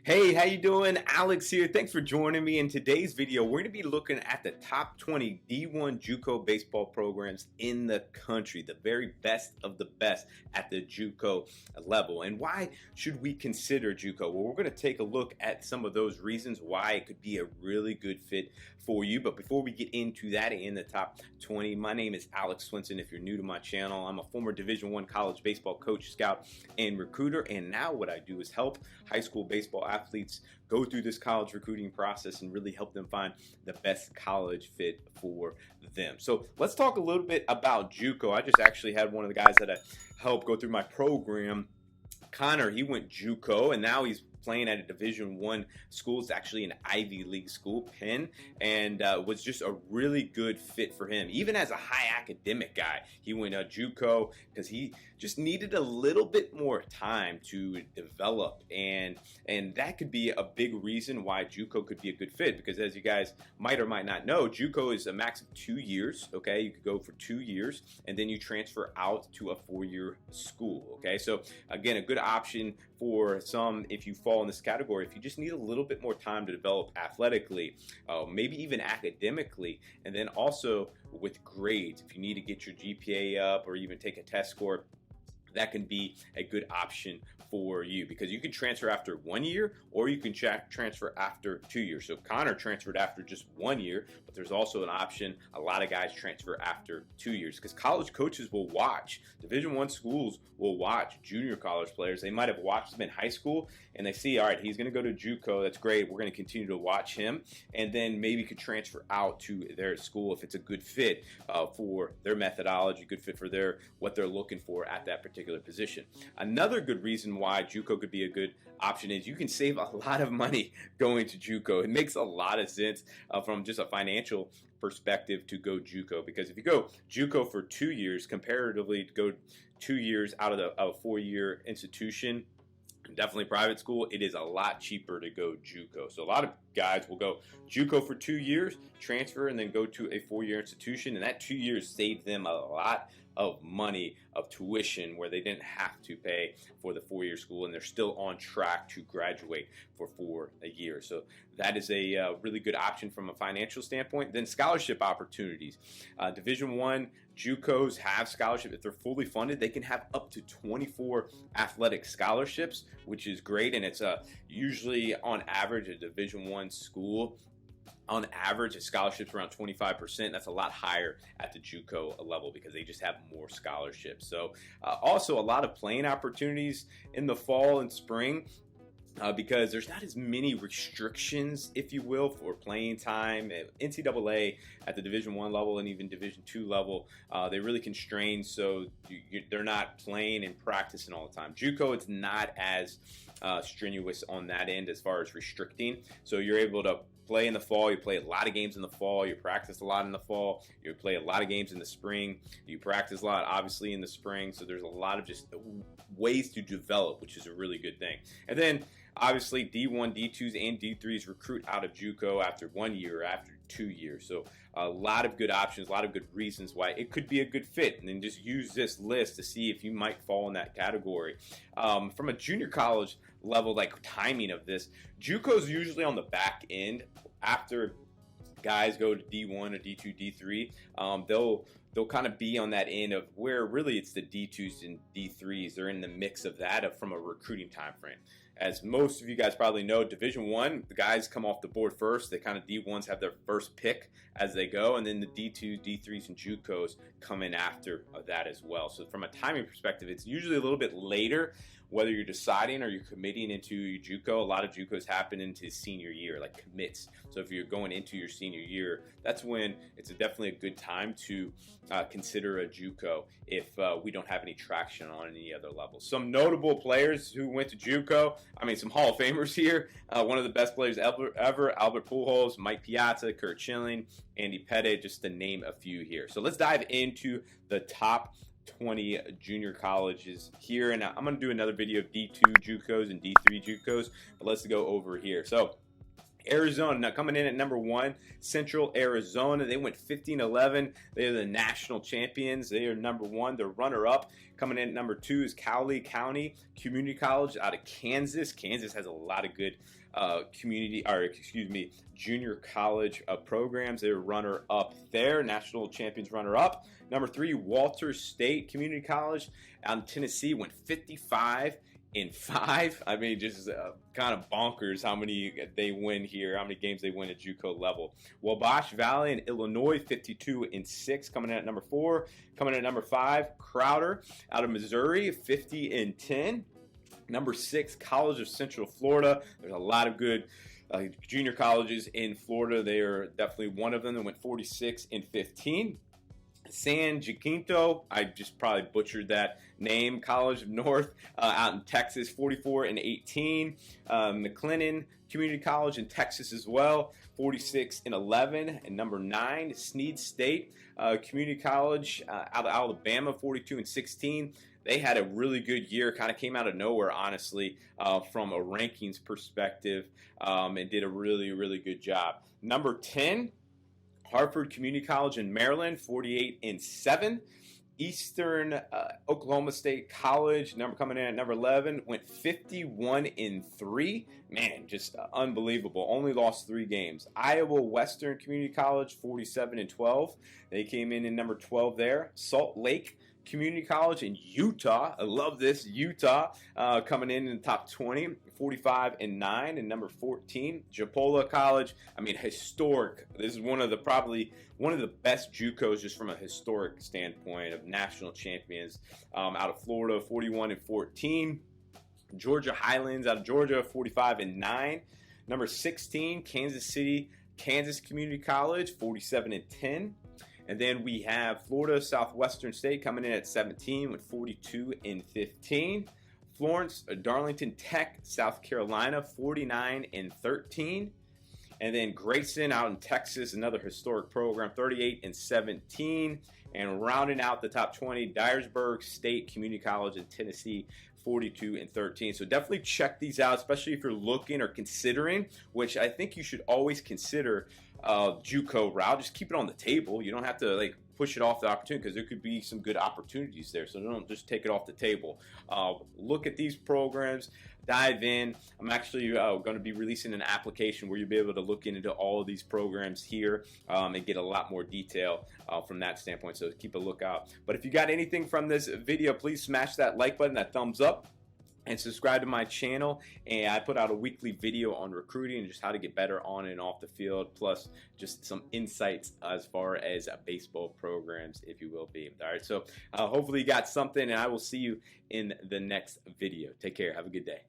Hey, how you doing? Alex here. Thanks for joining me. In today's video, we're going to be looking at the top 20 D1 JUCO baseball programs in the country, the very best of the best at the JUCO level. And why should we consider JUCO? Well, we're going to take a look at some of those reasons why it could be a really good fit for you. But before we get into that in the top 20, my name is Alex Swinson. If you're new to my channel, I'm a former Division I college baseball coach, scout, and recruiter. And now what I do is help high school baseball athletes go through this college recruiting process and really help them find the best college fit for them. So let's talk a little bit about JUCO. I just actually had one of the guys that I helped go through my program, Connor. He went JUCO and now he's playing at a Division I school. It's actually an Ivy League school, Penn, and was just a really good fit for him. Even as a high academic guy, he went JUCO because he just needed a little bit more time to develop, and that could be a big reason why JUCO could be a good fit, because as you guys might or might not know, JUCO is a max of 2 years. Okay, you could go for 2 years and then you transfer out to a 4-year school. Okay, so again, a good option for some if you fall in this category, if you just need a little bit more time to develop athletically, maybe even academically, and then also with grades. If you need to get your GPA up or even take a test score, that can be a good option for you, because you can transfer after 1 year or you can transfer after 2 years. So Connor transferred after just 1 year, but there's also an option. A lot of guys transfer after 2 years because college coaches will watch. Division I schools will watch junior college players. They might have watched them in high school and they see, all right, he's going to go to JUCO. That's great. We're going to continue to watch him, and then maybe could transfer out to their school if it's a good fit for their methodology, good fit for what they're looking for at that particular position. Another good reason why JUCO could be a good option is you can save a lot of money going to JUCO. It makes a lot of sense from just a financial perspective to go JUCO, because if you go JUCO for 2 years, comparatively to go 2 years out of a 4-year institution, definitely private school, it is a lot cheaper to go JUCO. So a lot of guys will go JUCO for 2 years, transfer, and then go to a 4-year institution, and that 2 years saved them a lot of money of tuition where they didn't have to pay for the 4-year school, and they're still on track to graduate for 4 years. So that is a really good option from a financial standpoint. Then scholarship opportunities. Division I JUCOs have scholarship. If they're fully funded, they can have up to 24 athletic scholarships, which is great. And it's usually on average a Division I school, on average, a scholarship's around 25%. That's a lot higher at the JUCO level because they just have more scholarships. So also a lot of playing opportunities in the fall and spring. Because there's not as many restrictions, if you will, for playing time. NCAA at the Division I level and even Division II level, they really constrain, so they're not playing and practicing all the time. JUCO, it's not as strenuous on that end as far as restricting, so you're able to play in the fall. You play a lot of games in the fall. You practice a lot in the fall. You play a lot of games in the spring. You practice a lot, obviously, in the spring. So there's a lot of just ways to develop, which is a really good thing. And then, obviously, D1, D2s, and D3s recruit out of JUCO after 1 year, after 2 years. So a lot of good options, a lot of good reasons why it could be a good fit. And then just use this list to see if you might fall in that category. From a junior college level, like timing of this, JUCO is usually on the back end after guys go to D1 or D2, D3. They'll kind of be on that end of where really it's the D2s and D3s. They're in the mix of that from a recruiting time frame. As most of you guys probably know, Division I, the guys come off the board first. They kind of D1s have their first pick as they go, and then the D2s, D3s, and JUCOs come in after that as well. So from a timing perspective, it's usually a little bit later, whether you're deciding or you're committing into your JUCO. A lot of JUCOs happen into senior year, like commits. So if you're going into your senior year, that's when it's definitely a good time to consider a JUCO if we don't have any traction on any other level. Some notable players who went to JUCO, I mean, some Hall of Famers here. One of the best players ever, Albert Pujols, Mike Piazza, Curt Schilling, Andy Pettit, just to name a few here. So let's dive into the top 20 junior colleges here, and I'm going to do another video of D2 JUCOs and D3 JUCOs, but let's go over here. So Arizona, now coming in at number 1, Central Arizona. They went 15-11. They're the national champions. They are number 1. Their runner-up coming in at number 2 is Cowley County Community College out of Kansas. Kansas has a lot of good junior college programs. They're runner-up there. National champions runner-up. Number 3, Walters State Community College out in Tennessee went 55-5. I mean, just kind of bonkers how many they win here, how many games they win at JUCO level. Wabash Valley in Illinois, 52-6, coming in at number 4. Coming in at number 5, Crowder out of Missouri, 50-10. Number 6, College of Central Florida. There's a lot of good junior colleges in Florida. They are definitely one of them. They went 46-15. San Jacinto, I just probably butchered that name, College of North out in Texas, 44-18. McLennan Community College in Texas as well, 46-11. And number 9, Sneed State Community College out of Alabama, 42-16. They had a really good year, kind of came out of nowhere, honestly, from a rankings perspective, and did a really, really good job. Number 10, Hartford Community College in Maryland, 48-7. Eastern Oklahoma State College, coming in at number 11, went 51-3. Man, just unbelievable. Only lost 3 games. Iowa Western Community College, 47-12. They came in number 12 there. Salt Lake Community College in Utah. I love this. Utah coming in the top 20, 45-9. And number 14, Japola College. I mean, historic. This is probably one of the best JUCOs just from a historic standpoint of national champions out of Florida, 41-14. Georgia Highlands out of Georgia, 45-9. Number 16, Kansas City, Kansas Community College, 47-10. And then we have Florida Southwestern State coming in at 17 with 42-15. Florence Darlington Tech, South Carolina, 49-13. And then Grayson out in Texas, another historic program, 38-17. And rounding out the top 20, Dyersburg State Community College in Tennessee, 42-13. So definitely check these out, especially if you're looking or considering, which I think you should always consider JUCO route. Just keep it on the table. You don't have to push it off the opportunity, because there could be some good opportunities there. So don't just take it off the table. Look at these programs, dive in. I'm actually going to be releasing an application where you'll be able to look into all of these programs here and get a lot more detail from that standpoint. So keep a lookout. But if you got anything from this video, please smash that like button, that thumbs up, and subscribe to my channel. And I put out a weekly video on recruiting and just how to get better on and off the field, plus just some insights as far as baseball programs, if you will be. All right, so hopefully you got something, and I will see you in the next video. Take care. Have a good day.